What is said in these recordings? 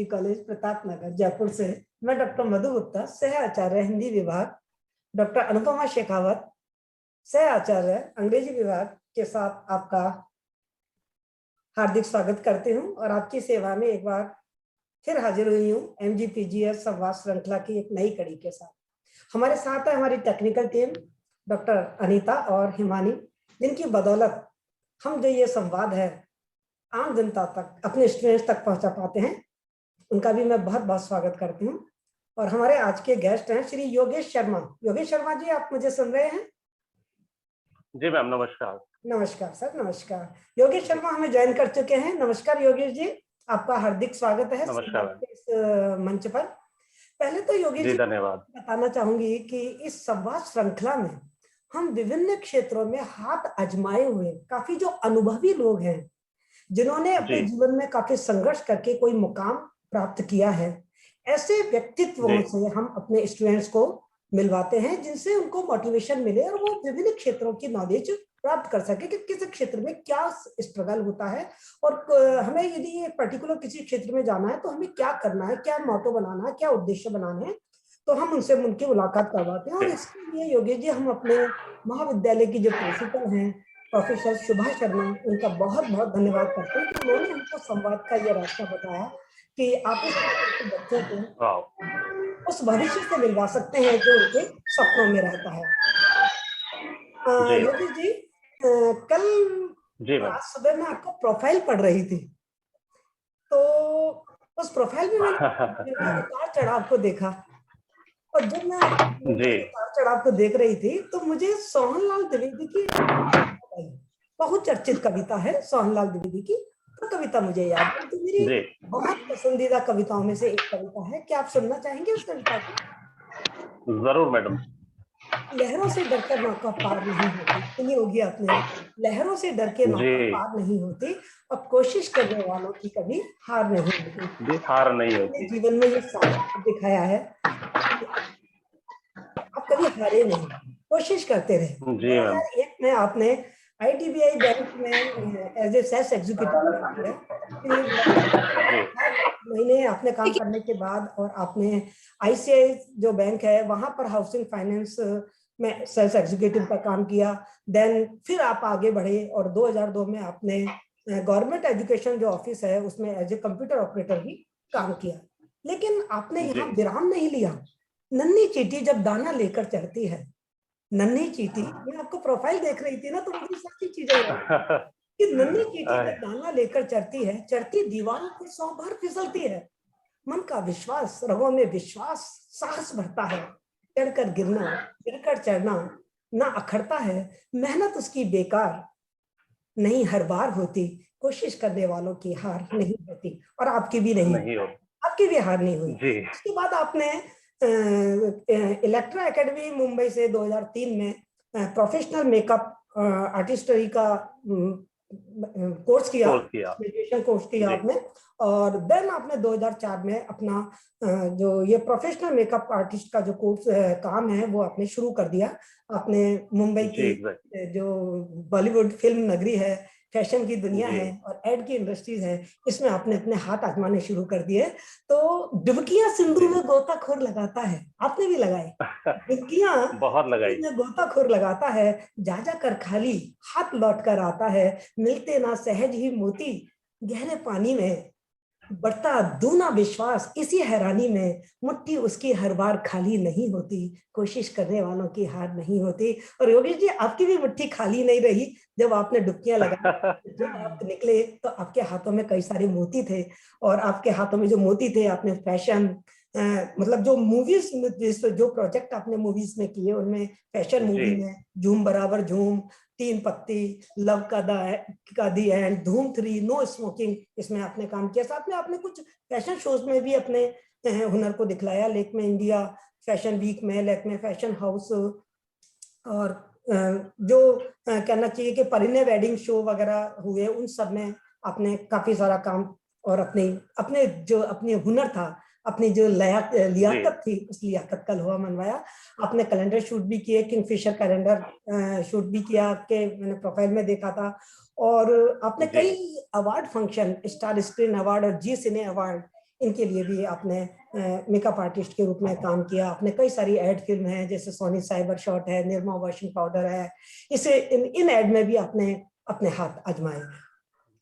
Degree college Pratapnagar Jaipur से मैं doctor मधु गुप्ता, सह आचार्य हिंदी विभाग, डॉक्टर अनुपमा शेखावत, सह आचार्य अंग्रेजी विभाग के साथ आपका हार्दिक स्वागत करती हूं और आपकी सेवा में एक बार फिर हाजिर हुई हूं MGPGS संवाद श्रृंखला की एक नई कड़ी के साथ। हमारे साथ है हमारी टेक्निकल टीम डॉक्टर अनीता और हिमानी, जिनकी बदौलत हम जो ये संवाद है आम जनता तक, अपने स्टूडेंट्स तक पहुंचा पाते हैं। उनका भी मैं बहुत बहुत स्वागत करती हूँ। और हमारे आज के गेस्ट हैं श्री योगेश शर्मा। योगेश शर्मा जी, आप मुझे सुन रहे हैं? जी मैम, नमस्कार। नमस्कार सर, नमस्कार। योगेश शर्मा हमें ज्वाइन कर चुके हैं। नमस्कार योगेश जी, आपका हार्दिक स्वागत है इस मंच पर। पहले तो योगेश जी धन्यवाद। बताना चाहूंगी कि इस संवाद श्रृंखला में हम विभिन्न क्षेत्रों में हाथ आजमाए हुए काफी जो अनुभवी लोग हैं, जिन्होंने अपने जीवन में काफी संघर्ष करके कोई मुकाम प्राप्त किया है, ऐसे व्यक्तित्वों से हम अपने स्टूडेंट्स को मिलवाते हैं, जिनसे उनको मोटिवेशन मिले और वो विभिन्न क्षेत्रों की नॉलेज प्राप्त कर सके कि किस क्षेत्र में क्या स्ट्रगल होता है और हमें यदि पर्टिकुलर किसी क्षेत्र में जाना है तो हमें क्या करना है, क्या मोटो बनाना है, क्या उद्देश्य बनाना है, तो हम उनसे उनकी मुलाकात करवाते हैं। और इसके लिए योगेश जी हम अपने महाविद्यालय की जो प्रिंसिपल हैं प्रोफेसर शुभा शर्मा, उनका बहुत बहुत धन्यवाद करते हैं कि उन्होंने हमको संवाद का ये रास्ता बताया कि आप इस बच्चों को उस भविष्य से मिलवा सकते हैं जो उनके सपनों में रहता है। योगेश जी, कल आज सुबह मैं आपको प्रोफाइल पढ़ रही थी, तो उस प्रोफाइल में मैंने उतार चढ़ाव को देखा, और जब मैं उतार चढ़ाव को देख रही थी तो मुझे सोहनलाल द्विवेदी की बहुत चर्चित कविता है, सोहनलाल द्विवेदी की, तो कविता मुझे याद है, तो मेरी बहुत पसंदीदा कविताओं में से एक कविता है। क्या आप सुनना चाहेंगे उस कविता को? जरूर मैडम। लहरों से डरकर नौका पार नहीं होती, सुनी होगी आपने, लहरों से डर के नौका पार नहीं होती और कोशिश करने वालों की कभी हार नहीं होती। हार नहीं होती। जीवन में ये साफ दिखाया है, आप कभी हारे नहीं, कोशिश करते रहे। 2001 में आपने IDBI बैंक में एज ए सेल्स एग्जीक्यूटिव महीने आपने काम करने के बाद, और आपने ICICI जो बैंक है वहां पर हाउसिंग फाइनेंस में सेल्स एग्जीक्यूटिव का काम किया। देन फिर आप आगे बढ़े और 2002 में आपने गवर्नमेंट एजुकेशन जो ऑफिस है उसमें एज ए कंप्यूटर ऑपरेटर भी काम किया। लेकिन आपने यहाँ विराम नहीं लिया। नन्ही चींटी जब दाना लेकर चढ़ती है, नन्ही चींटी, मैं आपको प्रोफाइल देख रही थी ना तो मुझे सारी चीजें याद कि नन्ही चींटी जब दाना लेकर चढ़ती है, चढ़ती दीवारों पर 100 बार फिसलती है, मन का विश्वास, रगों में विश्वास, साहस बढ़ता है, चढ़कर गिरना, गिरकर चढ़ना ना अखड़ता है, मेहनत उसकी बेकार नहीं हर बार होती, कोशिश करने वालों की हार नहीं होती, और आपकी भी नहीं होती, आपकी भी हार नहीं हुई। उसके बाद आपने इलेक्ट्रा एकेडमी मुंबई से 2003 में प्रोफेशनल मेकअप आर्टिस्टरी का कोर्स किया, ग्रेजुएशन कोर्स किया आपने, और देन आपने 2004 में अपना जो ये प्रोफेशनल मेकअप आर्टिस्ट का जो कोर्स काम है वो आपने शुरू कर दिया। आपने मुंबई की जो बॉलीवुड फिल्म नगरी है, फैशन की दुनिया है और एड की इंडस्ट्रीज है, इसमें आपने अपने हाथ आजमाने शुरू कर दिए। तो डुबकियां सिंधु में गोताखोर लगाता है, आपने भी लगाए डुबकियां, बहुत लगाई, गोताखोर लगाता है, जा जा कर खाली हाथ लौट कर आता है, मिलते ना सहज ही मोती गहरे पानी में, बढ़ता दूना विश्वास इसी हैरानी में, मुट्ठी उसकी हर बार खाली नहीं होती, कोशिश करने वालों की हार नहीं होती। और योगेश जी, आपकी भी मुट्ठी खाली नहीं रही जब आपने डुबकियां लगाई। जब आप निकले तो आपके हाथों में कई सारे मोती थे, और आपके हाथों में जो मोती थे आपने फैशन मतलब जो मूवीज में जो प्रोजेक्ट आपने मूवीज में किए उनमें फैशन मूवी में झूम बराबर झूम, 3 पत्ती, लव का दी एंड, धूम 3, नो स्मोकिंग, इसमें आपने काम किया। साथ में आपने कुछ फैशन शोज में भी अपने हुनर को दिखलाया, लेकमे इंडिया फैशन वीक में, लेकमे फैशन हाउस, और जो कहना चाहिए कि परिणय वेडिंग शो वगैरह हुए, उन सब में आपने काफी सारा काम, और अपने जो अपनी हुनर था, अपनी जो लियाकत थी, उस लियाकत का लोहा मनवाया। आपने कैलेंडर शूट भी किए, किंगफिशर कैलेंडर शूट भी किया, आपके मैंने प्रोफाइल में देखा था। और आपने कई award function, star screen award और जी सिने अवार्ड, इनके लिए भी आपने मेकअप आर्टिस्ट के रूप में काम किया। आपने कई सारी एड फिल्म है, जैसे सोनी साइबर शॉट है, निरमा वॉशिंग पाउडर है, इसे इन एड में भी आपने अपने हाथ आजमाए।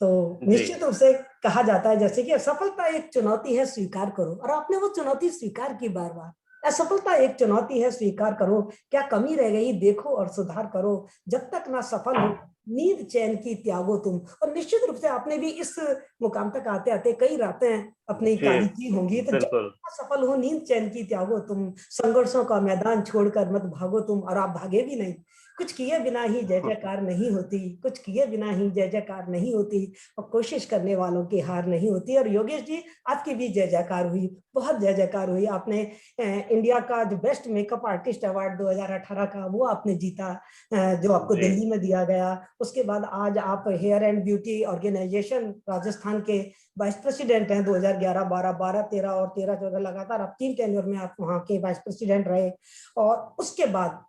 तो निश्चित रूप से कहा जाता है जैसे कि असफलता एक चुनौती है, स्वीकार करो, और आपने वो चुनौती स्वीकार की बार बार। असफलता एक चुनौती है, स्वीकार करो, क्या कमी रह गई देखो और सुधार करो, जब तक ना सफल हो नींद चैन की त्यागो तुम। और निश्चित रूप से आपने भी इस मुकाम तक आते आते कई रातें अपनी काली की होंगी। तो जब तक सफल हो नींद चैन की त्यागो तुम, संघर्षों का मैदान छोड़कर मत भागो तुम। और आप भागे भी नहीं, कुछ किए बिना ही जय जयकार नहीं होती, कुछ किए बिना ही जय जयकार नहीं होती, और कोशिश करने वालों की हार नहीं होती। और योगेश जी, आपकी भी जय जयकार हुई, बहुत जय जयकार हुई। आपने इंडिया का जो बेस्ट मेकअप आर्टिस्ट अवार्ड 2018 का वो आपने जीता, जो आपको दिल्ली में दिया गया। उसके बाद आज आप hair and beauty organization Rajasthan के वाइस प्रेसिडेंट हैं। 2011, 12, 12, 13 और 13, 14 लगातार आप 3 टेन्योर में आप वहां के वाइस प्रेसिडेंट रहे। और उसके बाद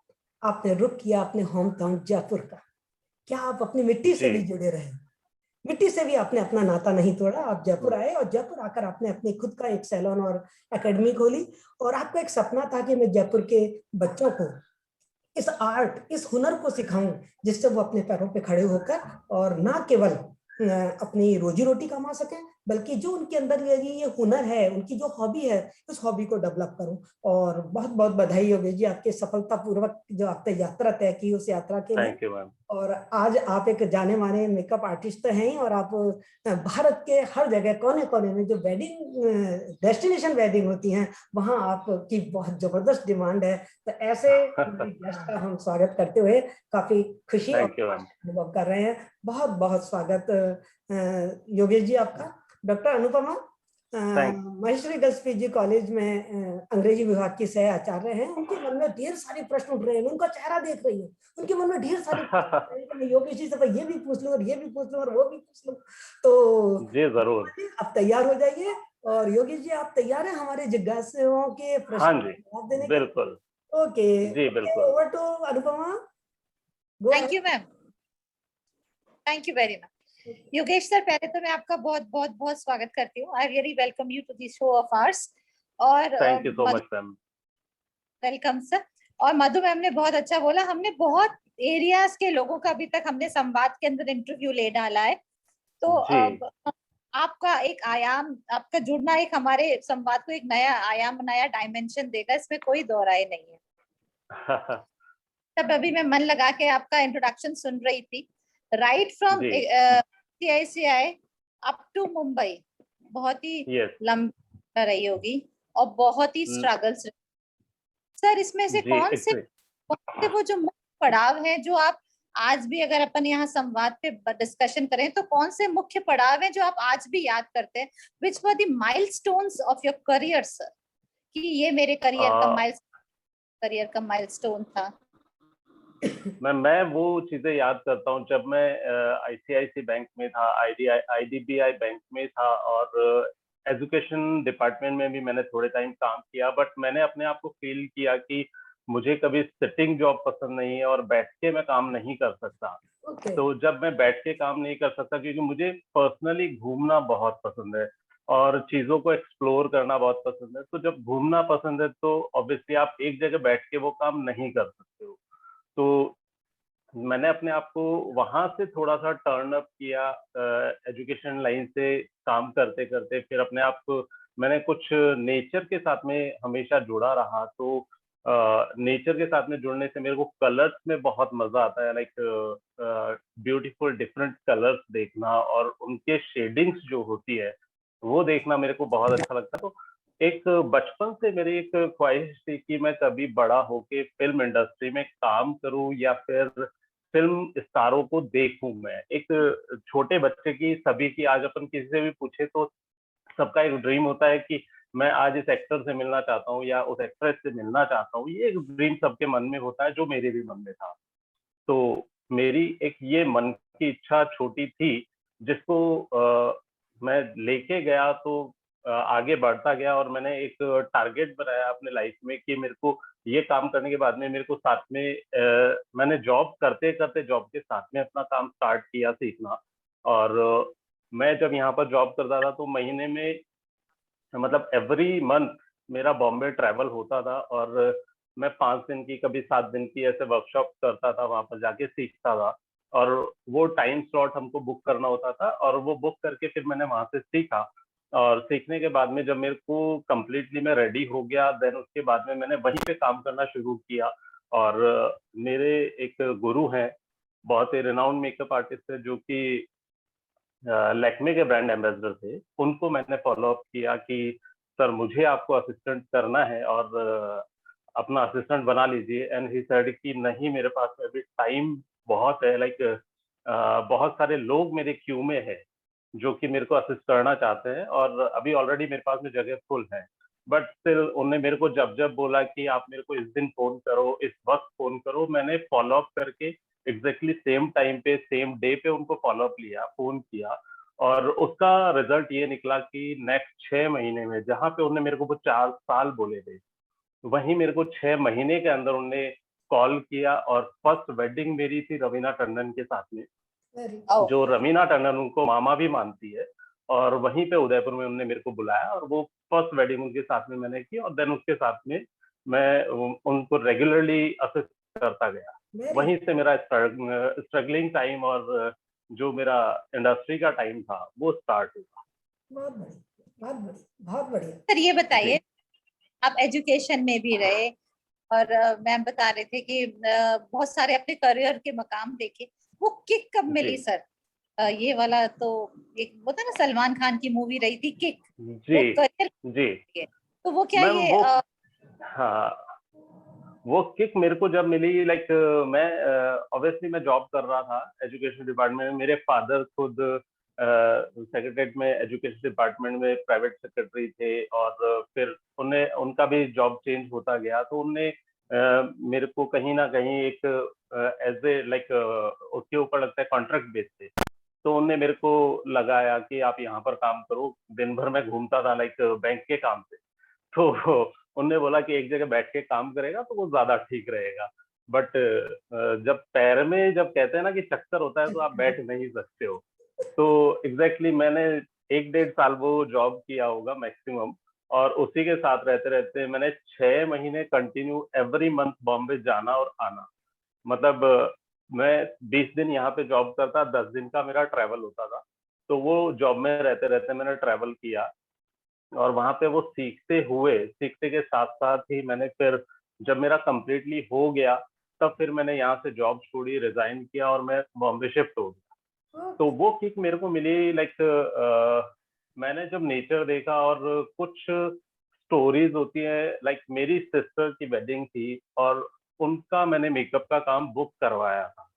आपने रुख किया अपने होम टाउन जयपुर का। क्या आप अपनी मिट्टी से भी जुड़े रहे? मिट्टी से भी आपने अपना नाता नहीं तोड़ा। आप जयपुर आए और जयपुर आकर आपने अपने खुद का एक सैलून और एकेडमी खोली। और आपका एक सपना था कि मैं जयपुर के बच्चों को इस आर्ट, इस हुनर को सिखाऊं, जिससे वो अपने पैरों पे खड़े होकर और ना केवल अपनी रोजी रोटी कमा सकें, बल्कि जो उनके अंदर ये हुनर है, उनकी जो हॉबी है, उस हॉबी को डेवलप करूं। और बहुत बहुत बधाई योगेश जी आपके सफलतापूर्वक जो आपने यात्रा तय की उस यात्रा के लिए। Thank you ma'am. और आज आप एक जाने माने मेकअप आर्टिस्ट तो हैं, और आप भारत के हर जगह कोने कोने में जो वेडिंग डेस्टिनेशन वेडिंग होती हैं वहां आपकी बहुत जबरदस्त डिमांड है। तो ऐसे गेस्ट का हम स्वागत करते हुए काफी खुशी और अनुभव कर रहे हैं। बहुत बहुत स्वागत योगेश जी आपका। Doctor Anupama Maheshwari girls PG college में अंग्रेजी विभाग की सह आचार्य हैं। उनके मन में ढेर सारे प्रश्न उठ रहे हैं, उनका चेहरा देख रही है, उनके मन में ढेर सारे प्रश्न। मैं योगेश जी से ये भी पूछ लूं और ये भी पूछ लूं और वो भी पूछ लूं। तो जी जरूर, आप तैयार हो जाइए। और योगेश जी आप तैयार हैं हमारे जिज्ञासुओं के प्रश्न जवाब देने के? बिल्कुल। ओके जी बिल्कुल। Over to Anupama. Thank you ma'am, thank you very much. Yogesh sir, पहले तो मैं आपका बहुत बहुत बहुत स्वागत करती हूँ। I really welcome you to this show of ours. और thank you so much ma'am. Welcome sir. और मधु मैम ने बहुत अच्छा बोला, हमने बहुत एरियाज के लोगों का अभी तक हमने संवाद के अंदर इंटरव्यू ले डाला है। तो आपका एक आयाम, आपका जुड़ना एक हमारे संवाद को एक नया आयाम, नया डायमेंशन देगा, इसमें कोई दो राय नहीं है। तब अभी मैं मन लगा के आपका इंट्रोडक्शन सुन रही थी। Right from CICI up to Mumbai, बहुत ही लंबी रही होगी और बहुत ही स्ट्रगल्स। सर, इसमें से कौन से वो जो मुख्य पड़ाव हैं जो आप आज भी, अगर अपन यहाँ संवाद पे डिस्कशन करें, तो कौन से मुख्य पड़ाव हैं जो आप आज भी याद करते हैं? Which were the milestones of your career sir, कि ये मेरे करियर का माइलस्टोन था? मैं वो चीजें याद करता हूँ जब मैं ICICI बैंक में था, IDBI बैंक में था, और एजुकेशन डिपार्टमेंट में भी मैंने थोड़े टाइम काम किया। बट मैंने अपने आप को फील किया कि मुझे कभी सिटिंग जॉब पसंद नहीं है और बैठ के मैं काम नहीं कर सकता। तो जब मैं बैठ के काम नहीं कर सकता, क्योंकि मुझे पर्सनली घूमना बहुत पसंद है और चीजों को एक्सप्लोर करना बहुत पसंद है। तो जब घूमना पसंद है तो ऑब्वियसली आप एक जगह बैठ के वो काम नहीं कर सकते हो। तो मैंने अपने आप को वहां से थोड़ा सा टर्न अप किया, एजुकेशन लाइन से काम करते करते। फिर अपने आप को मैंने कुछ नेचर के साथ में हमेशा जुड़ा रहा। तो नेचर के साथ में जुड़ने से मेरे को कलर्स में बहुत मजा आता है, लाइक ब्यूटीफुल डिफरेंट कलर्स देखना और उनके शेडिंग्स जो होती है वो देखना मेरे को बहुत अच्छा लगता है। तो एक बचपन से मेरी एक ख्वाहिश थी कि मैं कभी बड़ा होके फिल्म इंडस्ट्री में काम करूं या फिर फिल्म स्टारों को देखूं। मैं एक छोटे बच्चे की, सभी की, आज अपन किसी से भी पूछे तो सबका एक ड्रीम होता है कि मैं आज इस एक्टर से मिलना चाहता हूँ या उस एक्ट्रेस से मिलना चाहता हूँ। ये एक ड्रीम सबके मन में होता है, जो मेरे भी मन में था। तो मेरी एक ये मन की इच्छा छोटी थी जिसको मैं लेके गया, तो आगे बढ़ता गया। और मैंने एक टारगेट बनाया अपने लाइफ में कि मेरे को ये काम करने के बाद में मेरे को साथ में मैंने जॉब करते करते जॉब के साथ में अपना काम स्टार्ट किया, सीखना। और मैं जब यहाँ पर जॉब करता था तो महीने में मतलब एवरी मंथ मेरा बॉम्बे ट्रैवल होता था और मैं 5 दिन की कभी 7 दिन की ऐसे वर्कशॉप करता था, वहां पर जाके सीखता था। और वो टाइम स्लॉट हमको बुक करना होता था और वो बुक करके फिर मैंने वहां से सीखा। और सीखने के बाद में जब मेरे को कंप्लीटली मैं रेडी हो गया, देन उसके बाद में मैंने वहीं पे काम करना शुरू किया। और मेरे एक गुरु हैं, बहुत ही रिनाउंड मेकअप आर्टिस्ट है, जो कि लैक्मे के ब्रांड एम्बेसडर थे। उनको मैंने फॉलो अप किया कि सर मुझे आपको असिस्टेंट करना है और अपना असिस्टेंट बना लीजिए। एंड ही सेड कि नहीं, मेरे पास अभी टाइम बहुत है, लाइक बहुत सारे लोग मेरे क्यू में है जो कि मेरे को असिस्ट करना चाहते हैं और अभी ऑलरेडी मेरे पास में जगह फुल है। बट स्टिल उन्होंने मेरे को जब जब बोला कि आप मेरे को इस दिन फोन करो, इस वक्त फोन करो, मैंने फॉलो अप करके एग्जैक्टली सेम टाइम पे सेम डे पे उनको फॉलो अप लिया, फोन किया। और उसका रिजल्ट ये निकला कि नेक्स्ट 6 महीने में, जहां पे उन्होंने मेरे को वो 4 साल बोले थे, वहीं मेरे को 6 महीने के अंदर उन्होंने कॉल किया। और फर्स्ट वेडिंग मेरी थी रवीना टंडन के साथ में, जो रवीना टंडन उनको मामा भी मानती है। और वहीं पे उदयपुर में उन्होंने मेरे को बुलाया और वो फर्स्ट वेडिंग उनके साथ में मैंने की। और देन उसके साथ में मैं उनको रेगुलरली असिस्ट करता गया। वहीं से मेरा स्ट्रगलिंग टाइम और जो मेरा इंडस्ट्री का टाइम था वो स्टार्ट हुआ। बहुत बढ़िया, बहुत बढ़िया, बहुत बढ़िया। सर ये बताइए, आप एजुकेशन में भी रहे और मैम बता रहे थे कि बहुत सारे अपने करियर के मकाम देखे, वो किक कब मिली सर? ये वाला तो एक होता है ना, सलमान खान की मूवी रही थी किक, जी वो करियर जी तो वो क्या मैम, ये वो हाँ, वो किक मेरे को जब मिली, लाइक मैं ऑब्वियसली मैं जॉब कर रहा था एजुकेशन डिपार्टमेंट में। मेरे फादर खुद सेक्रेटरीट में एजुकेशन डिपार्टमेंट में प्राइवेट सेक्रेटरी थे और फिर उन्हें उनका भी जॉब चेंज होता गया। तो उनने मेरे को कहीं ना कहीं एक एज ए लाइक उसके ऊपर लगता है कॉन्ट्रैक्ट बेस पे, तो उनने मेरे को लगाया कि आप यहाँ पर काम करो। दिन भर मैं घूमता था लाइक बैंक के काम से, तो उनने बोला कि एक जगह बैठ के काम करेगा तो वो ज्यादा ठीक रहेगा। बट जब पैर में जब कहते हैं ना कि चक्कर होता है तो आप बैठ नहीं सकते हो। तो एग्जैक्टली मैंने 1-1.5 साल वो जॉब किया होगा मैक्सिमम। और उसी के साथ रहते रहते मैंने 6 महीने कंटिन्यू एवरी मंथ बॉम्बे जाना और आना। मतलब मैं 20 दिन यहाँ पे जॉब करता, 10 दिन का मेरा ट्रैवल होता था। तो वो जॉब में रहते रहते मैंने ट्रैवल किया और वहां पे वो सीखते के साथ साथ ही मैंने फिर जब मेरा कंप्लीटली हो गया, तब फिर मैंने यहाँ से जॉब छोड़ी, रिजाइन किया और मैं बॉम्बे शिफ्ट हो गया। तो वो किक मेरे को मिली लाइक मैंने जब नेचर देखा और कुछ स्टोरीज होती है, लाइक मेरी सिस्टर की वेडिंग थी और उनका मैंने मेकअप का काम बुक करवाया था।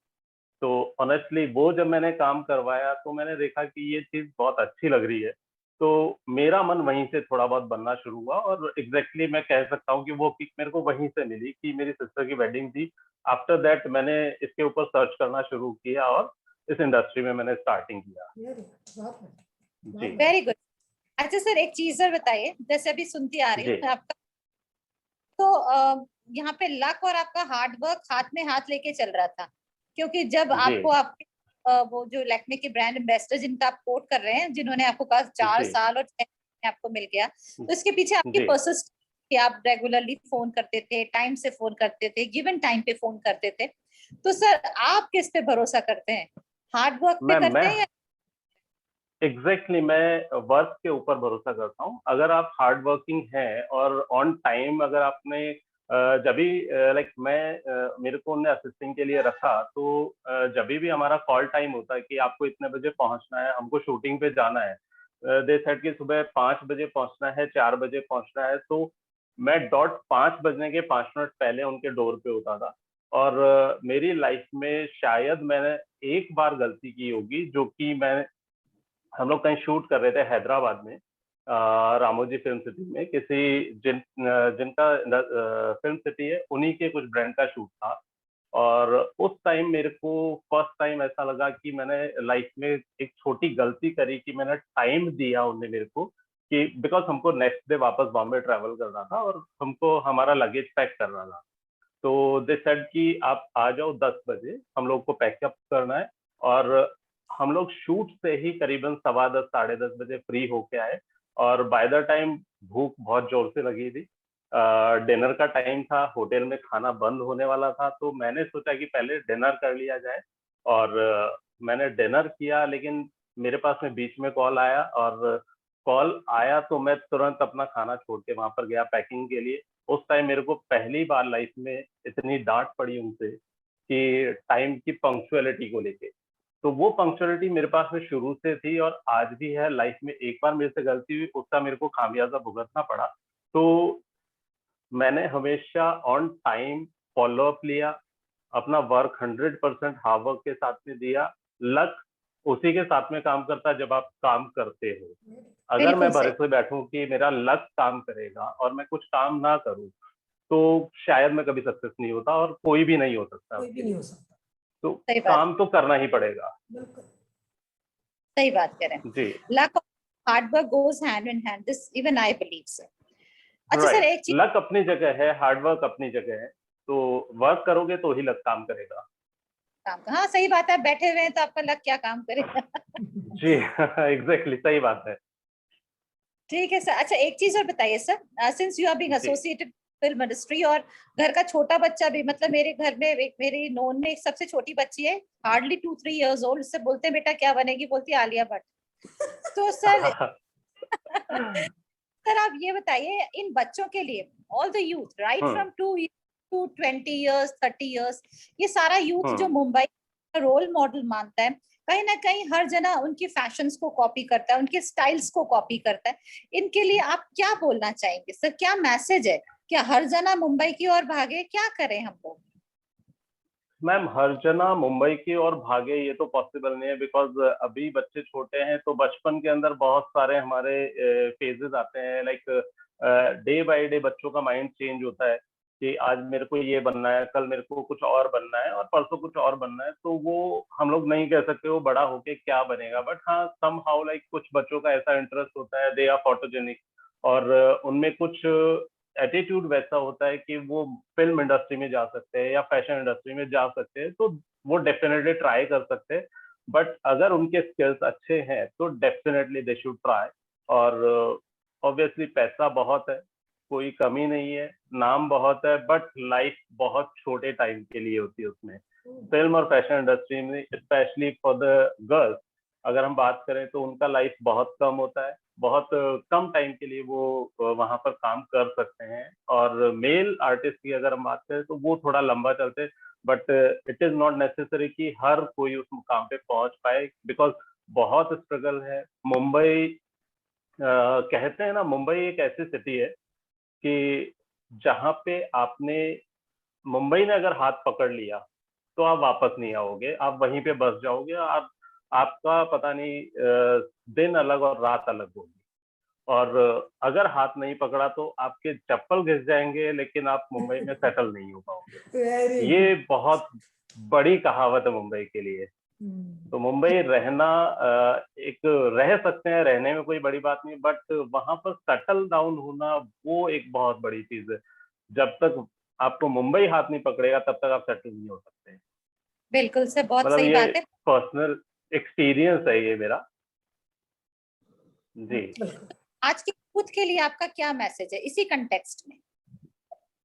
तो ऑनेस्टली वो जब मैंने काम करवाया तो मैंने देखा कि ये चीज बहुत अच्छी लग रही है। तो मेरा मन वहीं से थोड़ा बहुत बनना शुरू हुआ और एग्जैक्टली मैं कह सकता हूँ कि वो किक मेरे को वहीं से मिली कि मेरी सिस्टर की वेडिंग थी। आफ्टर दैट मैंने इसके ऊपर सर्च करना शुरू किया और इस इंडस्ट्री में मैंने स्टार्टिंग किया। जी वेरी गुड। अच्छा सर, एक चीज सर बताइए, जैसे अभी सुनती आ रही हूँ आपका, तो यहाँ पे लक और आपका हार्ड वर्क हाथ में हाथ लेके चल रहा था, क्योंकि जब आपको आपके वो जो लैक्मे के ब्रांड एम्बेसडर जिनका आप कोट कर रहे हैं, जिन्होंने आपको कहा 4 साल और 6 महीने आपको मिल गया, तो इसके पीछे आपकी परसिस्टेंस कि आप रेगुलरली फोन करते थे, टाइम से फोन करते थे, गिवन टाइम पे फोन करते थे। तो सर आप किस पे भरोसा करते हैं, हार्ड वर्क पे करते हैं या एग्जैक्टली मैं वर्क के ऊपर भरोसा करता हूँ। अगर आप हार्ड वर्किंग हैं और ऑन टाइम अगर आपने जब भी लाइक मैं मेरे को उन्हें असिस्टिंग के लिए रखा, तो जब भी हमारा कॉल टाइम होता है कि आपको इतने बजे पहुंचना है, हमको शूटिंग पे जाना है, दे सेड कि सुबह 5 बजे पहुंचना है, 4 बजे पहुंचना है, तो मैं डॉट 5 बजने के 5 मिनट पहले उनके डोर पे होता था। और मेरी लाइफ में शायद मैंने एक बार गलती की होगी, जो कि हम लोग कहीं शूट कर रहे थे हैदराबाद में, रामोजी फिल्म सिटी में, जिनका फिल्म सिटी है उन्हीं के कुछ ब्रांड का शूट था। और उस टाइम मेरे को फर्स्ट टाइम ऐसा लगा कि मैंने लाइफ में एक छोटी गलती करी कि मैंने टाइम दिया उन्हें मेरे को, कि बिकॉज हमको नेक्स्ट डे वापस बॉम्बे ट्रैवल करना था और हमको हमारा लगेज पैक करना था। तो दे सेड कि आप आ जाओ 10 बजे, हम लोग को पैकअप करना है। और हम लोग शूट से ही करीबन 10:15 साढ़े 10 बजे फ्री होके आए। और बाय द टाइम भूख बहुत जोर से लगी थी। डिनर का टाइम था, होटल में खाना बंद होने वाला था, तो मैंने सोचा कि पहले डिनर कर लिया जाए। और मैंने डिनर किया, लेकिन मेरे पास में बीच में कॉल आया, और कॉल आया तो मैं तुरंत अपना खाना छोड़ के वहां पर गया पैकिंग के लिए। उस टाइम मेरे को पहली बार लाइफ में इतनी डांट पड़ी उनसे कि टाइम की पंक्चुअलिटी को लेके। तो वो पंक्चुअलिटी मेरे पास में शुरू से थी और आज भी है। लाइफ में एक बार मेरे से गलती हुई, उसका मेरे को खामियाजा भुगतना पड़ा। तो मैंने हमेशा ऑन टाइम फॉलो अप लिया, अपना वर्क 100% हार्ड वर्क के साथ में दिया। लक उसी के साथ में काम करता है जब आप काम करते हो। अगर मैं बिल्कुल सही। भरोसे बैठूं कि मेरा लक काम करेगा और मैं कुछ काम ना करूं, तो शायद मैं कभी सक्सेस नहीं होता, और कोई भी नहीं हो सकता कोई भी उसके नहीं लिए। हो सकता। तो सही बात, काम तो करना ही पड़ेगा। बिल्कुल सही बात करें। जी, luck hard work goes hand in hand, this even I believe sir. अच्छा सर, राइट। एक चीज लक अपनी जगह है, हार्ड वर्क अपनी जगह है। तो वर्क करोगे तो ही लक काम करेगा। काम का, हाँ सही बात है, बैठे हुए हैं तो आपका लक क्या काम करेगा। जी एग्जैक्टली सही बात है। ठीक है सर। अच्छा एक चीज और बताइए sir, since you are being जी, एसोसिएटेड फिल्म इंडस्ट्री, और घर का छोटा बच्चा भी, मतलब मेरे घर में एक मेरी नोन में एक सबसे छोटी बच्ची है, हार्डली 2-3 years ओल्ड। उससे बोलते हैं बेटा क्या बनेगी, बोलती है आलिया भट्ट। तो सर सर आप ये बताइए, इन बच्चों के लिए, all the youth right hmm from 2 to 20 years 30 years, ये सारा यूथ जो हम्म मुंबई का रोल मॉडल मानता है, कहीं ना कहीं हर जना उनकी फैशंस को कॉपी करता है, उनके स्टाइल्स को कॉपी करता है। इनके लिए आप क्या बोलना चाहेंगे सर, क्या मैसेज है? क्या हर जना मुंबई की ओर भागे, क्या करें हम लोग? मैम, हर जना मुंबई की ओर भागे ये तो पॉसिबल नहीं है, बिकॉज अभी बच्चे छोटे हैं, तो बचपन के अंदर बहुत सारे हमारे फेजेस आते हैं। लाइक डे बाय डे बच्चों का माइंड चेंज होता है कि आज मेरे को ये बनना है, कल मेरे को कुछ और बनना है, और परसों कुछ और बनना है। तो वो हम लोग नहीं कह सकते वो बड़ा होके क्या बनेगा, बट हाँ सम हाउ लाइक कुछ बच्चों का ऐसा इंटरेस्ट होता है, दे आर फोटोजेनिक, और उनमें कुछ एटीट्यूड वैसा होता है कि वो फिल्म इंडस्ट्री में जा सकते हैं या फैशन इंडस्ट्री में जा सकते हैं, तो वो डेफिनेटली ट्राई कर सकते हैं। बट अगर उनके स्किल्स अच्छे हैं तो डेफिनेटली दे शुड ट्राई। और ऑब्वियसली पैसा बहुत है, कोई कमी नहीं है, नाम बहुत है, बट लाइफ बहुत छोटे टाइम के लिए होती है उसमें। फिल्म और फैशन इंडस्ट्री में स्पेशली फॉर द गर्ल्स अगर हम बात करें तो उनका लाइफ बहुत कम होता है, बहुत कम टाइम के लिए वो वहां पर काम कर सकते हैं। और मेल आर्टिस्ट की अगर हम बात करें तो वो थोड़ा लंबा चलते हैं, but it is not necessary कि हर कोई उस मुकाम पे पहुंच पाए, बिकॉज बहुत स्ट्रगल है। मुंबई कहते हैं ना, मुंबई एक ऐसी सिटी है कि जहाँ पे आपने मुंबई ने अगर हाथ पकड़ लिया तो आप वापस नहीं आओगे, आप वहीं पे बस जाओगे। आप आपका पता नहीं दिन अलग और रात अलग होगी। और अगर हाथ नहीं पकड़ा तो आपके चप्पल घिस जाएंगे, लेकिन आप मुंबई में सेटल नहीं हो वेरी पाओगे। गुड। ये बहुत बड़ी कहावत है मुंबई के लिए। तो मुंबई रहना एक रह सकते हैं, रहने में कोई बड़ी बात नहीं, बट वहां पर सेटल डाउन होना वो एक बहुत बड़ी चीज है। जब तक आपको मुंबई हाथ नहीं पकड़ेगा तब तक आप सेटल नहीं हो सकते। बिल्कुल सर, बहुत मतलब सही ये बात है। पर्सनल एक्सपीरियंस है ये मेरा। जी, आज की यूथ के लिए आपका क्या मैसेज है इसी कंटेक्स्ट में?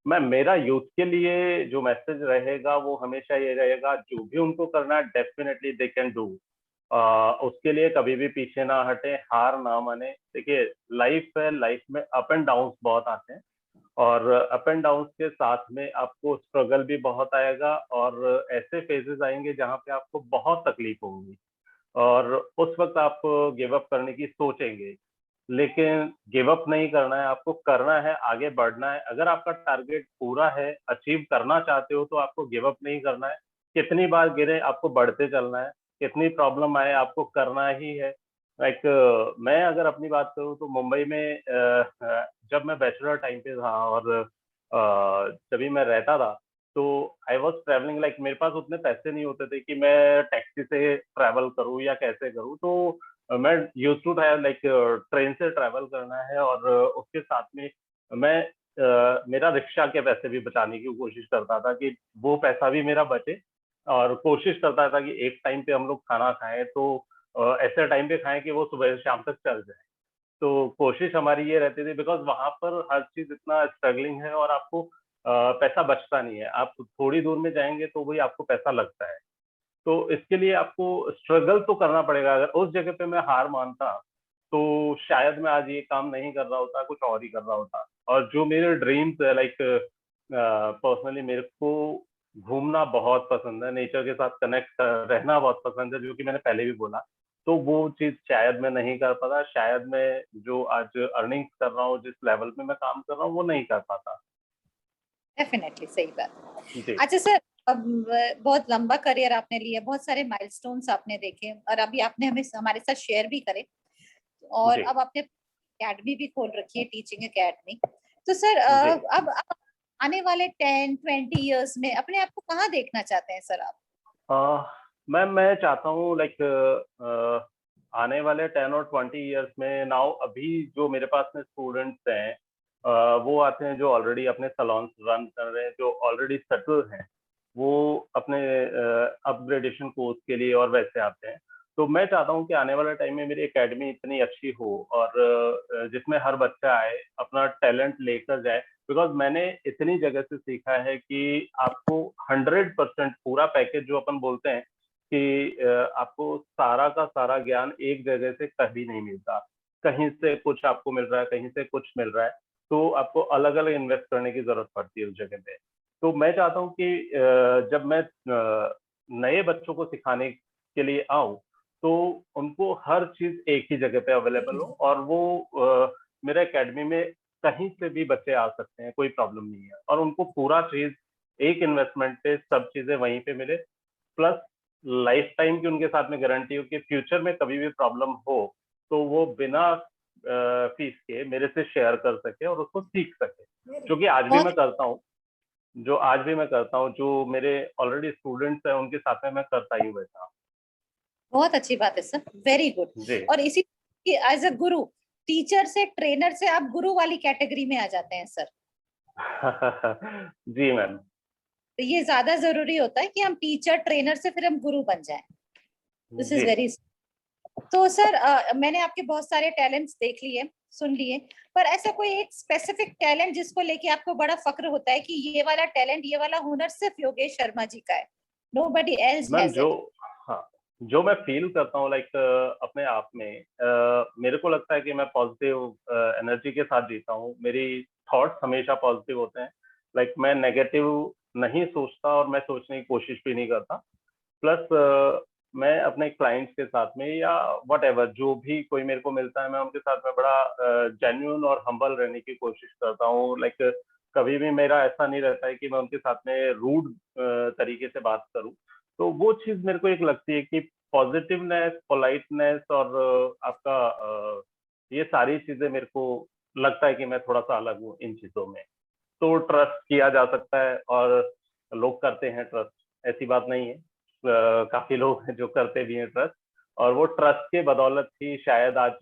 मैम मेरा यूथ के लिए जो मैसेज रहेगा वो हमेशा ये रहेगा, जो भी उनको करना है डेफिनेटली दे कैन डू। उसके लिए कभी भी पीछे ना हटे, हार ना माने। देखिए लाइफ है, लाइफ में अप एंड डाउन बहुत आते हैं, और अप एंड डाउन के साथ में आपको स्ट्रगल भी बहुत आएगा, और ऐसे फेजेस आएंगे जहाँ पे आपको बहुत तकलीफ होगी, और उस वक्त आप गिव अप करने की सोचेंगे। लेकिन गिव अप नहीं करना है, आपको करना है, आगे बढ़ना है। अगर आपका टारगेट पूरा है, अचीव करना चाहते हो, तो आपको गिव अप नहीं करना है। कितनी बार गिरे आपको बढ़ते चलना है, कितनी प्रॉब्लम आए आपको करना ही है। लाइक मैं अगर अपनी बात करूँ तो मुंबई में जब मैं बैचलर टाइम पे था और जब भी मैं रहता था, तो आई वॉज ट्रेवलिंग, लाइक मेरे पास उतने पैसे नहीं होते थे कि मैं टैक्सी से ट्रैवल करूँ या कैसे करूँ। तो मैं use to have like train से ट्रैवल करना है, और उसके साथ में मैं मेरा रिक्शा के पैसे भी बचाने की कोशिश करता था कि वो पैसा भी मेरा बचे। और कोशिश करता था कि एक टाइम पे हम लोग खाना खाएं तो ऐसे टाइम पे खाएं कि वो सुबह से शाम तक चल जाए। तो कोशिश हमारी ये रहती थी, बिकॉज वहां पर हर चीज इतना स्ट्रगलिंग है और आपको पैसा बचता नहीं है। आप थोड़ी दूर में जाएंगे तो वही आपको पैसा लगता है। तो इसके लिए आपको स्ट्रगल तो करना पड़ेगा। अगर उस जगह पे मैं हार मानता तो शायद मैं आज ये काम नहीं कर रहा होता, कुछ और ही कर रहा होता। और जो मेरे ड्रीम्स है, लाइक पर्सनली मेरे को घूमना बहुत पसंद है, नेचर के साथ कनेक्ट रहना बहुत पसंद है, जो कि मैंने पहले भी बोला। तो वो चीज शायद मैं नहीं कर पाता, शायद मैं जो आज अर्निंग्स कर रहा हूँ, जिस लेवल पे मैं काम कर रहा हूँ, वो नहीं कर पाता। डेफिनेटली सही बात। जी अच्छा सर, अब बहुत लंबा करियर आपने लिया, बहुत सारे माइलस्टोन्स आपने देखे और अभी आपने हमें हमारे साथ शेयर भी करे, और जी अब आपने एकेडमी भी खोल रखी है, टीचिंग एकेडमी। तो सर जी। अब आने वाले 10-20 इयर्स में अपने आप को कहाँ देखना चाहते हैं सर आप? मैम मैं चाहता हूँ लाइक आने वाले 10 और 20 इयर्स में नाउ, अभी जो मेरे पास में स्टूडेंट्स हैं वो आते हैं जो ऑलरेडी अपने सलॉन्स रन कर रहे हैं, जो ऑलरेडी सेटल हैं, वो अपने अपग्रेडेशन कोर्स के लिए और वैसे आते हैं। तो मैं चाहता हूँ कि आने वाले टाइम में मेरी एकेडमी इतनी अच्छी हो और जिसमें हर बच्चा आए, अपना टैलेंट लेकर जाए। बिकॉज मैंने इतनी जगह से सीखा है कि आपको 100% पूरा पैकेज जो अपन बोलते हैं कि आपको सारा का सारा ज्ञान एक जगह से कभी नहीं मिलता। कहीं से कुछ आपको मिल रहा है, कहीं से कुछ मिल रहा है, तो आपको अलग अलग इन्वेस्ट करने की जरूरत पड़ती है उस जगह पे। तो मैं चाहता हूँ कि जब मैं नए बच्चों को सिखाने के लिए आऊँ, तो उनको हर चीज एक ही जगह पे अवेलेबल हो, और वो मेरे एकेडमी में कहीं से भी बच्चे आ सकते हैं, कोई प्रॉब्लम नहीं है, और उनको पूरा चीज एक इन्वेस्टमेंट पे सब चीजें वहीं पे मिले। प्लस लाइफ टाइम की उनके साथ में गारंटी हो कि फ्यूचर में कभी भी प्रॉब्लम हो तो वो बिना फीस के मेरे से शेयर कर सके और उसको सीख सके, जो कि आज भी बहुत मैं करता हूँ। जो मेरे ऑलरेडी स्टूडेंट्स हैं उनके साथ में मैं करता ही हुआ था। बहुत अच्छी बात है सर, वेरी गुड। जी और इसी एज अ गुरु, टीचर से ट्रेनर से आप गुरु वाली कैटेगरी में आ जाते हैं सर। जी मैम। तो ये ज्यादा जरूरी होता है कि हम टीचर ट्रेनर से फिर हम गुरु बन जाएं। दिस इज जी वेरी। तो सर मैंने आपके बहुत सारे टैलेंट्स देख लिए, सुन लिए, पर ऐसा कोई एक स्पेसिफिक टैलेंट जिसको लेके आपको बड़ा फक्र होता है कि ये वाला टैलेंट, ये वाला हुनर सिर्फ योगेश शर्मा जी का है, नोबडी एल्स मैम हैज जो, इट? हाँ, जो मैं फील करता हूँ लाइक अपने आप में, मेरे को लगता है कि मैं पॉजिटिव एनर्जी के साथ जीता हूँ। मेरी थॉट्स हमेशा पॉजिटिव होते हैं। लाइक मैं नेगेटिव नहीं सोचता और मैं सोचने की कोशिश भी नहीं करता। प्लस मैं अपने क्लाइंट्स के साथ में या वट एवर जो भी कोई मेरे को मिलता है, मैं उनके साथ में बड़ा जेन्युइन और हम्बल रहने की कोशिश करता हूँ। लाइक कभी भी मेरा ऐसा नहीं रहता है कि मैं उनके साथ में रूड तरीके से बात करूँ। तो वो चीज मेरे को एक लगती है कि पॉजिटिवनेस, पोलाइटनेस और आपका ये सारी चीजें मेरे को लगता है कि मैं थोड़ा सा अलग हूँ इन चीजों में। तो ट्रस्ट किया जा सकता है और लोग करते हैं ट्रस्ट, ऐसी बात नहीं है। काफी लोग हैं जो करते भी हैं ट्रस्ट, और वो ट्रस्ट के बदौलत ही शायद आज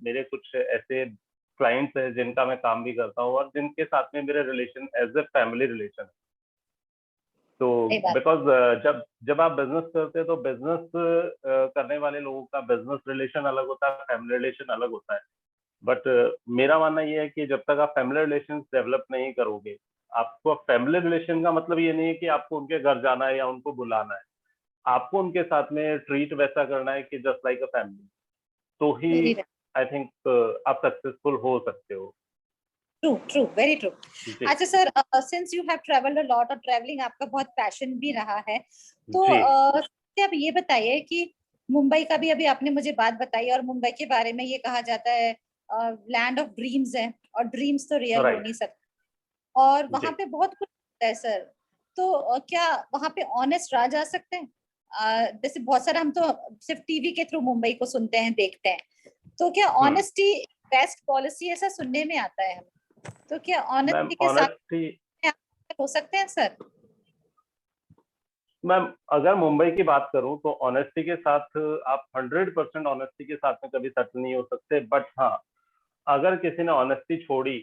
मेरे कुछ ऐसे क्लाइंट्स हैं जिनका मैं काम भी करता हूँ और जिनके साथ में मेरे relation as a family relation. तो सही बात। बिकॉज जब जब आप बिजनेस करते हैं तो बिजनेस करने वाले लोगों का बिजनेस रिलेशन अलग होता है, फैमिली रिलेशन अलग होता है। बट मेरा मानना ये है कि जब तक आप फैमिली रिलेशन डेवलप नहीं करोगे, आपको फैमिली रिलेशन का मतलब ये नहीं है कि आपको उनके घर जाना है या उनको बुलाना है। आपको उनके साथ में ट्रीट वैसा करना है कि जस्ट लाइक अ फैमिली, तो ही वेरी आई थिंक आप सक्सेसफुल हो सकते हो। True, true, very true. जी अच्छा sir, since you have travelled a lot और ट्रैवलिंग आपका बहुत पैशन भी रहा है, तो जी आप ये बताइए कि मुंबई का भी अभी आपने मुझे बात बताई, और मुंबई के बारे में ये कहा जाता है लैंड ऑफ ड्रीम्स है, और ड्रीम्स तो रियल हो नहीं राइट। सकते, और वहां जी पे बहुत कुछ होता है सर। तो क्या वहां पे ऑनेस्ट रहा जा सकते हैं? जैसे बहुत सारा हम तो सिर्फ टीवी के थ्रू मुंबई को सुनते हैं, देखते हैं, तो क्या ऑनेस्टी बेस्ट पॉलिसी, ऐसा सुनने में आता है हमें, तो क्या मैम ऑनेस्टी के साथ ऑनेस्टी, हो सकते हैं सर? मैम अगर मुंबई की बात करूं तो ऑनेस्टी के साथ आप 100% ऑनेस्टी के साथ में कभी सेटल नहीं हो सकते। बट हाँ, अगर किसी ने ऑनेस्टी छोड़ी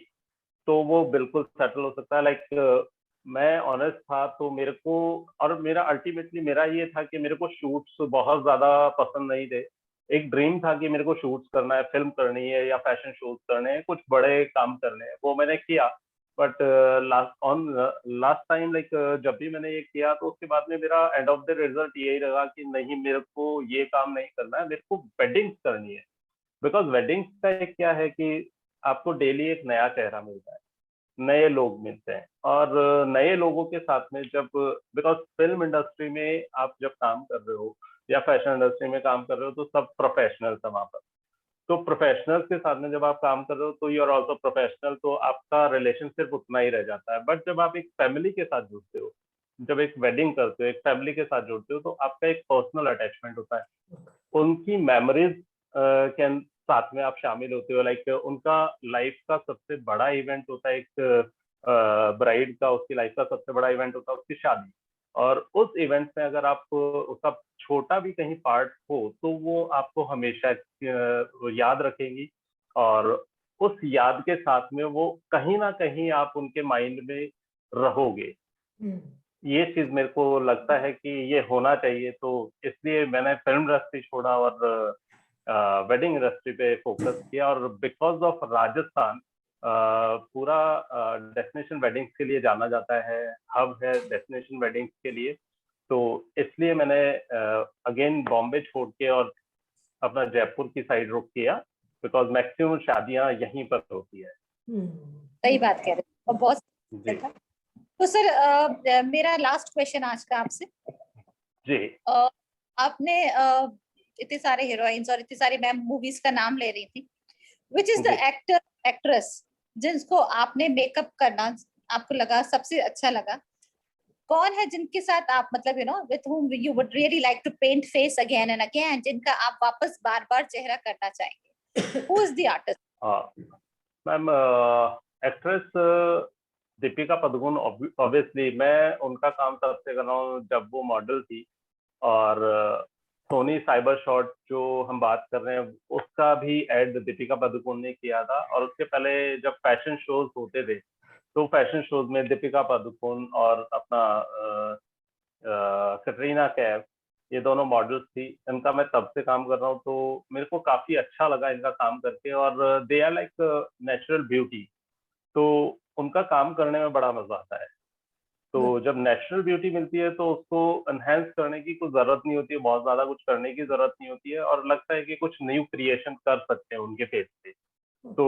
तो वो बिल्कुल सेटल हो सकता है। लाइक मैं ऑनेस्ट था तो मेरे को, और मेरा अल्टीमेटली मेरा ये था कि मेरे को शूट्स बहुत ज्यादा पसंद नहीं थे। एक ड्रीम था कि मेरे को शूट्स करना है, फिल्म करनी है या फैशन शोज करने हैं, कुछ बड़े काम करने हैं, वो मैंने किया। बट लास्ट टाइम लाइक जब भी मैंने ये किया तो उसके बाद में मेरा एंड ऑफ द रिजल्ट यही रहा कि नहीं, मेरे को ये काम नहीं करना है, मेरे को वेडिंग्स करनी है। बिकॉज वेडिंग्स का एक क्या है कि आपको डेली एक नया चेहरा मिलता है, नए लोग मिलते हैं, और नए लोगों के साथ में जब, बिकॉज फिल्म इंडस्ट्री में आप जब काम कर रहे हो या फैशन इंडस्ट्री में काम कर रहे हो तो सब प्रोफेशनल्स है वहां पर। तो प्रोफेशनल्स के साथ में जब आप काम कर रहे हो तो यू आर ऑल्सो प्रोफेशनल, तो आपका रिलेशन सिर्फ उतना ही रह जाता है। बट जब आप एक फैमिली के साथ जुड़ते हो, जब एक वेडिंग करते हो, एक फैमिली के साथ जुड़ते हो, तो आपका एक पर्सनल अटैचमेंट होता है, उनकी मेमोरीज के साथ में आप शामिल होते हो। लाइक उनका लाइफ का सबसे बड़ा इवेंट होता है, एक ब्राइड का उसकी लाइफ का सबसे बड़ा इवेंट होता है उसकी शादी, और उस इवेंट में अगर आप उसका छोटा भी कहीं पार्ट हो तो वो आपको हमेशा याद रखेंगी, और उस याद के साथ में वो कहीं ना कहीं आप उनके माइंड में रहोगे। ये चीज मेरे को लगता है कि ये होना चाहिए, तो इसलिए मैंने फिल्म इंडस्ट्री छोड़ा और वेडिंग इंडस्ट्री पे फोकस किया। और बिकॉज ऑफ राजस्थान पूरा डेस्टिनेशन वेडिंग्स के लिए जाना जाता है, हब है डेस्टिनेशन वेडिंग्स के लिए, तो इसलिए मैंने अगेन बॉम्बे छोड़ के और अपना जयपुर की साइड रुख किया, बिकॉज मैक्सिमम शादियां यहीं पर होती है। सही बात कह रहे हैं, और बहुत तो सर मेरा लास्ट क्वेश्चन आज का आपसे जी। आपने इतने सारे हीरोइंस और इतनी सारी मैं मूवीज का नाम ले रही थी, which is the actor actress जिनको आपने मेकअप करना आपको लगा सबसे अच्छा लगा? कौन है जिनके साथ आप मतलब with whom you would really like to paint face again and again, जिनका आप वापस बार बार चेहरा करना चाहेंगे? Who is the artist? Ma'am actress Deepika Padukone, obviously मैं उनका काम तब से कर रहा हूँ जब वो मॉडल थी, और सोनी साइबर शॉट जो हम बात कर रहे हैं उसका भी एड दीपिका पादुकोण ने किया था। और उसके पहले जब फैशन शोज होते थे तो फैशन शोज में दीपिका पादुकोण और अपना कैटरीना कैफ, ये दोनों मॉडल्स थी, इनका मैं तब से काम कर रहा हूँ, तो मेरे को काफी अच्छा लगा इनका काम करके। और they are like natural beauty, तो उनका काम करने में बड़ा मजा आता है। तो जब नेचुरल ब्यूटी मिलती है तो उसको एनहेंस करने की कुछ जरूरत नहीं होती है, बहुत ज्यादा कुछ करने की जरूरत नहीं होती है, और लगता है कि कुछ न्यू क्रिएशन कर सकते हैं उनके फेस पे। तो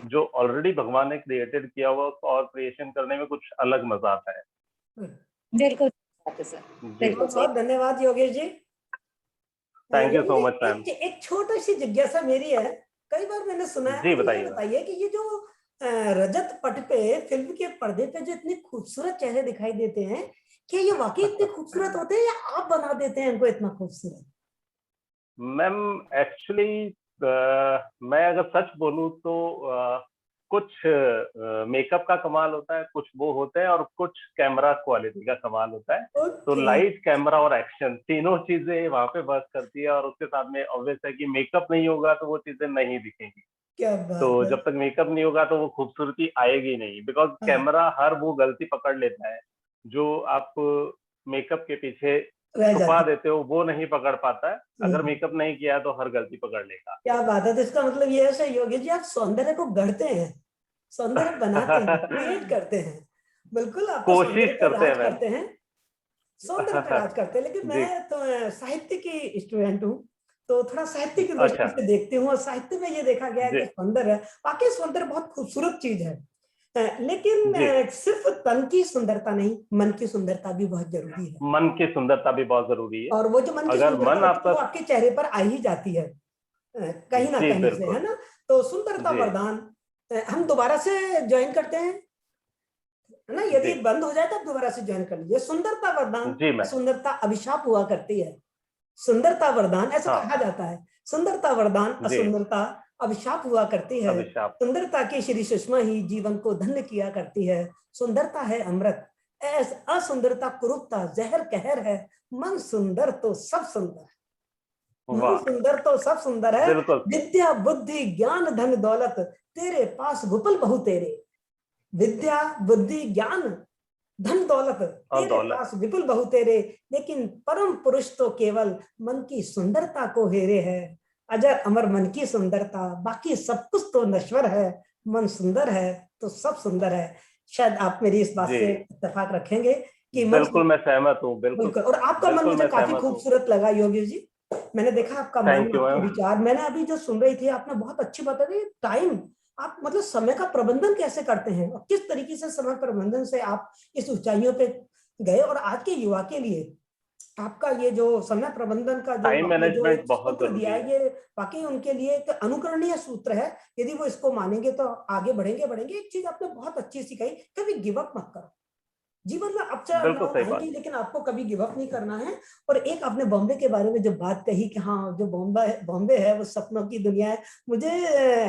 जो ऑलरेडी भगवान ने क्रिएटेड किया हुआ उसको और क्रिएशन करने में कुछ अलग मजा आता है। बिल्कुल बहुत धन्यवाद Yogesh ji. Thank you so much ma'am. एक छोटी सी जिज्ञासा मेरी है, कई बार मैंने सुना है, जी बताइए। बताइए कि ये जो रजत पट पे फिल्म के पर्दे पे जो इतने खूबसूरत चेहरे दिखाई देते हैं, क्या ये वाकई इतने खूबसूरत होते हैं या आप बना देते हैं इनको इतना खूबसूरत? मैम एक्चुअली मैं अगर सच बोलूं तो कुछ मेकअप का कमाल होता है, कुछ वो होते हैं, और कुछ कैमरा क्वालिटी का कमाल होता है। तो लाइट, कैमरा और एक्शन तीनों चीजें वहां पे वर्क करती है, और उसके साथ में ऑब्वियस है कि मेकअप नहीं होगा तो वो चीजें नहीं दिखेंगी। क्या बात तो है? जब तक मेकअप नहीं होगा तो वो खूबसूरती आएगी नहीं, बिकॉज कैमरा हर वो गलती पकड़ लेता है जो आप मेकअप के पीछे छुपा देते हो, वो नहीं पकड़ पाता है। अगर मेकअप नहीं किया तो हर गलती पकड़ लेगा। क्या बात है! तो इसका मतलब ये है योगेश जी, आप सौंदर्य को गढ़ते हैं, सौंदर्य बनाते हैं, क्रिएट करते हैं। बिल्कुल, आप कोशिश करते हैं, सौंदर्य पे राज करते हैं। लेकिन मैं तो साहित्य की स्टूडेंट हूँ, तो थोड़ा साहित्य की दृष्टि से देखती हूँ, और साहित्य में ये देखा गया है कि सौंदर्य, वाकई सौंदर्य बहुत खूबसूरत चीज है, लेकिन सिर्फ तन की सुंदरता नहीं, मन की सुंदरता भी बहुत जरूरी है। मन की सुंदरता भी बहुत जरूरी है, और वो जो मन की सुंदरता है वो आपके चेहरे पर आ ही जाती है कहीं ना कहीं से, है ना? तो सुंदरता वरदान हम दोबारा से ज्वाइन करते हैं, है ना? यदि बंद हो जाए तो आप दोबारा से ज्वाइन कर लीजिए। सुंदरता वरदान, सुंदरता अभिशाप हुआ करती है। सुंदरता वरदान ऐसा कहा जाता है, सुंदरता वरदान, असुंदरता अभिशाप हुआ करती है। सुंदरता की श्री सुषमा ही जीवन को धन्य किया करती है। सुंदरता है अमृत, असुंदरता कुरूपता जहर कहर है। मन सुंदर तो सब सुंदर है, मन सुंदर तो सब सुंदर है। विद्या बुद्धि ज्ञान धन दौलत तेरे पास विपुल बहु तेरे। विद्या बुद्धि ज्ञान धन दौलत तेरे पास विपुल बहु तेरे, लेकिन परम पुरुष तो केवल मन की सुंदरता को हेरे है। अजर अमर मन की सुंदरता, बाकी सब कुछ तो नश्वर है, मन सुंदर है तो सब सुंदर है। शायद आप मेरी इस बात से इत्तेफाक रखेंगे कि बिल्कुल मैं सहमत हूँ, बिल्कुल। और आपका मन मुझे काफी खूबसूरत लगा योगेश जी, मैंने देखा आपका मन, आपके विचार। मैंने अभी जो सुन रही थी, आपने बहुत अच्छी बात है। टाइम, आप मतलब समय का प्रबंधन कैसे करते हैं और किस तरीके से समय प्रबंधन से आप इस ऊंचाइयों पे गए, और आज के युवा के लिए आपका ये जो समय प्रबंधन का टाइम मैनेजमेंट जो बहुत सूत्र दिया है, ये वाकई उनके लिए एक अनुकरणीय सूत्र है। यदि वो इसको मानेंगे तो आगे बढ़ेंगे। एक चीज आपने बहुत अच्छी सिखाई, कभी गिव अप मत करो। जीवन में अवसर आएंगे, लेकिन आपको कभी गिव अप नहीं करना है। और एक आपने बॉम्बे के बारे में जो बात कही कि हाँ, जो बॉम्बे है वो सपनों की दुनिया है। मुझे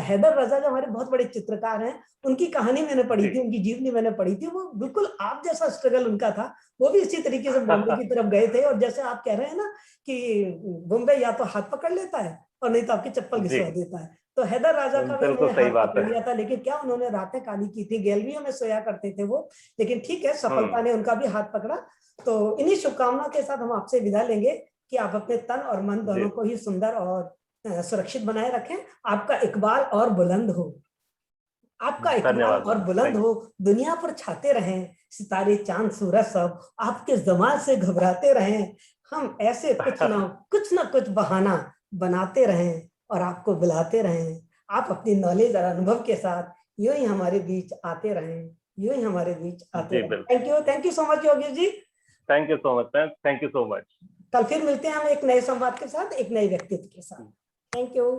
हैदर रजा, जो हमारे बहुत बड़े चित्रकार हैं, उनकी कहानी मैंने पढ़ी थी, उनकी जीवनी मैंने पढ़ी थी। वो बिल्कुल आप जैसा स्ट्रगल उनका था, वो भी इसी तरीके से बॉम्बे की तरफ गए थे। और जैसे आप कह रहे हैं ना कि बॉम्बे या तो हाथ पकड़ लेता है और नहीं तो आपकी चप्पल घिसवा देता है। तो हैदर राजा का भी उन्होंने हाथ पकड़ लिया था, लेकिन क्या उन्होंने रातें काली की थी, गैलरियों में सोया करते थे वो। लेकिन ठीक है, सफलता ने उनका भी हाथ पकड़ा। तो इन्हीं शुभकामनाओं के साथ हम आपसे विदा लेंगे कि आप अपने तन और मन दोनों को ही सुंदर और सुरक्षित बनाए रखें। आपका इकबाल और बुलंद हो, आपका इकबाल और बुलंद हो, दुनिया पर छाते रहें सितारे चांद सूरज सब, आपके जमाल से घबराते रहें हम, ऐसे कुछ ना कुछ बहाना बनाते रहें और आपको बुलाते रहें। आप अपनी नॉलेज और अनुभव के साथ यूं ही हमारे बीच आते रहें, यूं ही हमारे बीच आते रहें। Thank you so much Yogesh ji. Thank you so much ma'am, thank you so much. कल फिर मिलते हैं हम एक नए संवाद के साथ, एक नए व्यक्तित्व के साथ। Thank you.